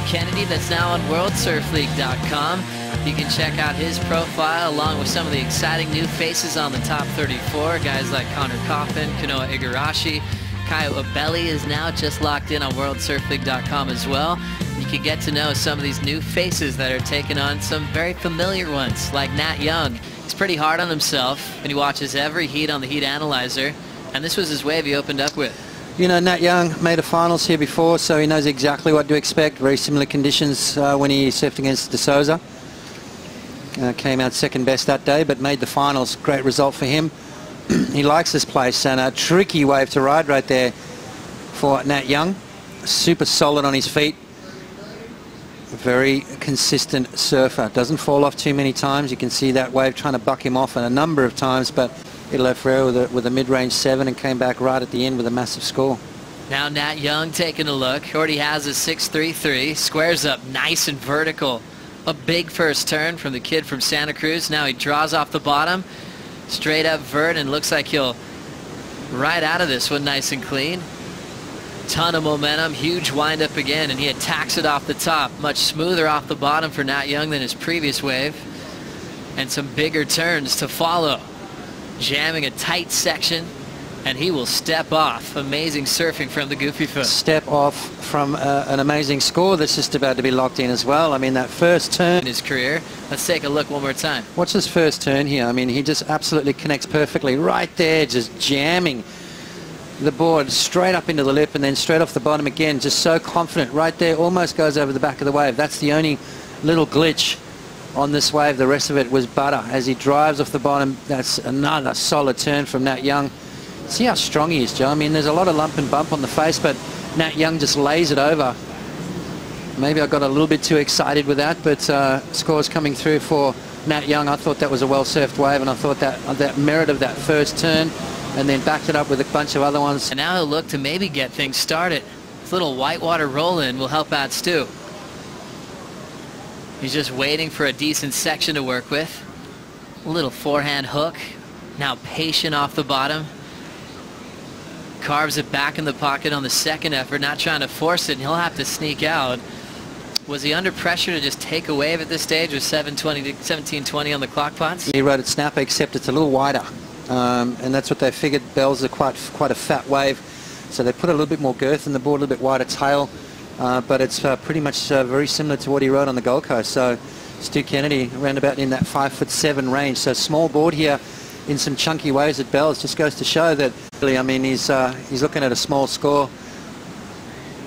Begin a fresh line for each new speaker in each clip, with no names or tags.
Kennedy that's now on WorldSurfLeague.com. You can check out his profile along with some of the exciting new faces on the top 34. Guys like Connor Coffin, Kanoa Igarashi. Kaio Abeli is now just locked in on WorldSurfLeague.com as well. You can get to know some of these new faces that are taking on some very familiar ones, like Nat Young. He's pretty hard on himself, and he watches every heat on the heat analyzer, and this was his wave he opened up with.
You know, Nat Young made a finals here before, so he knows exactly what to expect. Very similar conditions when he surfed against De Souza. Came out second best that day, but made the finals. Great result for him. He likes this place, and a tricky wave to ride right there for Nat Young. Super solid on his feet. Very consistent surfer. Doesn't fall off too many times. You can see that wave trying to buck him off a number of times, but he left Ferreira with a mid-range 7 and came back right at the end with a massive score.
Now Nat Young taking a look. Already has a 6.33. Squares up nice and vertical. A big first turn from the kid from Santa Cruz. Now he draws off the bottom. Straight up vert, and looks like he'll ride out of this one nice and clean. Ton of momentum, huge wind up again, and he attacks it off the top. Much smoother off the bottom for Nat Young than his previous wave. And some bigger turns to follow. Jamming a tight section, and he will step off. Amazing surfing from the Goofy Foot.
Step off from an amazing score that's just about to be locked in as well. I mean, that first turn
in his career. Let's take a look one more time.
Watch this first turn here. I mean, he just absolutely connects perfectly right there, just jamming the board straight up into the lip and then straight off the bottom again. Just so confident right there, almost goes over the back of the wave. That's the only little glitch on this wave. The rest of it was butter. As he drives off the bottom, that's another solid turn from Nat Young. See how strong he is, Joe. I mean, there's a lot of lump and bump on the face, but Nat Young just lays it over. Maybe I got a little bit too excited with that, but scores coming through for Nat Young. I thought that was a well-surfed wave, and I thought that merit of that first turn, and then backed it up with a bunch of other ones.
And now he'll look to maybe get things started. This little whitewater roll-in will help out Stu. He's just waiting for a decent section to work with. A little forehand hook. Now patient off the bottom. Carves it back in the pocket on the second effort, not trying to force it, and he'll have to sneak out. Was he under pressure to just take a wave at this stage with 17:20 on the clock, Potts?
He rode it snapper, except it's a little wider. And that's what they figured. Bells are quite a fat wave, so they put a little bit more girth in the board, a little bit wider tail. But it's pretty much very similar to what he rode on the Gold Coast. So Stu Kennedy around about in that 5'7" range. So small board here in some chunky waves at Bells just goes to show that really, I mean, he's looking at a small score.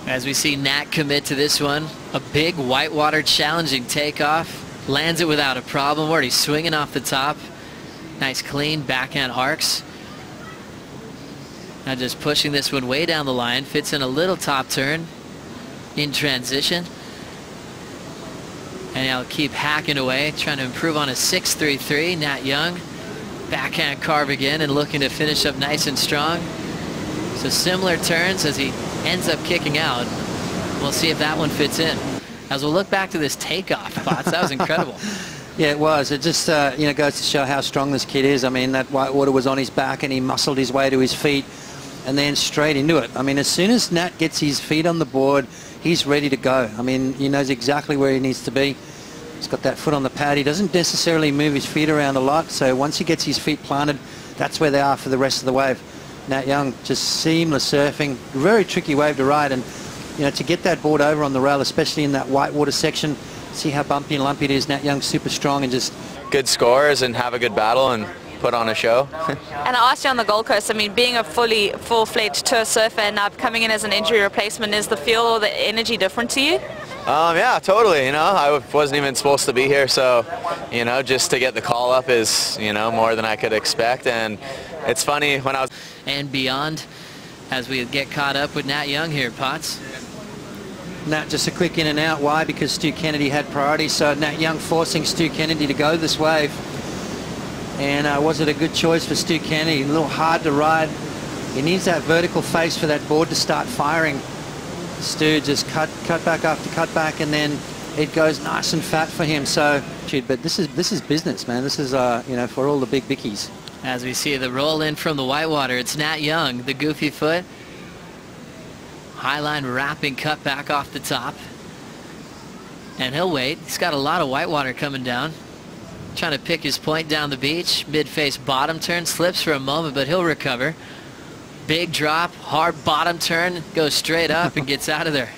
As we see Nat commit to this one, a big whitewater challenging takeoff. Lands it without a problem. Already swinging off the top. Nice clean backhand arcs. Now just pushing this one way down the line. Fits in a little top turn in transition. And I'll keep hacking away, trying to improve on a 6.33. Nat Young. Backhand carve again and looking to finish up nice and strong. So similar turns as he ends up kicking out. We'll see if that one fits in. As we'll look back to this takeoff, Potts, that was incredible.
Yeah, it was. It just you know, goes to show how strong this kid is. I mean, that whitewater was on his back and he muscled his way to his feet and then straight into it. I mean, as soon as Nat gets his feet on the board, he's ready to go. I mean, he knows exactly where he needs to be. He's got that foot on the pad. He doesn't necessarily move his feet around a lot, so once he gets his feet planted, that's where they are for the rest of the wave. Nat Young, just seamless surfing. Very tricky wave to ride, and you know, to get that board over on the rail, especially in that whitewater section, see how bumpy and lumpy it is. Nat Young super strong and just...
Good scores and have a good battle and put on a show.
And I asked you on the Gold Coast, I mean, being a full-fledged tour surfer and now coming in as an injury replacement, is the feel or the energy different to you?
Yeah, totally. You know, I wasn't even supposed to be here, so, you know, just to get the call up is, you know, more than I could expect. And it's funny when I was...
And beyond, as we get caught up with Nat Young here, Potts.
Nat just a quick in and out. Why? Because Stu Kennedy had priority, so Nat Young forcing Stu Kennedy to go this wave. And was it a good choice for Stu Kennedy? A little hard to ride. He needs that vertical face for that board to start firing. Stu just cut back after cut back, and then it goes nice and fat for him. So, but this is business, man. This is you know, for all the big bickies.
As we see the roll in from the whitewater, it's Nat Young, the Goofy Foot. Highline wrapping cut back off the top. And he'll wait. He's got a lot of whitewater coming down. Trying to pick his point down the beach. Mid-face bottom turn. Slips for a moment, but he'll recover. Big drop. Hard bottom turn. Goes straight up and gets out of there.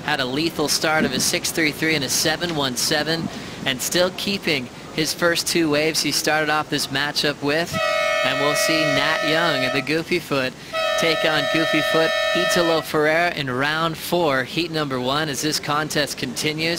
Had a lethal start of a 6.33 and a 7.17. And still keeping his first 2 waves he started off this matchup with. And we'll see Nat Young at the Goofy Foot take on Goofy Foot Italo Ferreira in round 4, heat number 1, as this contest continues.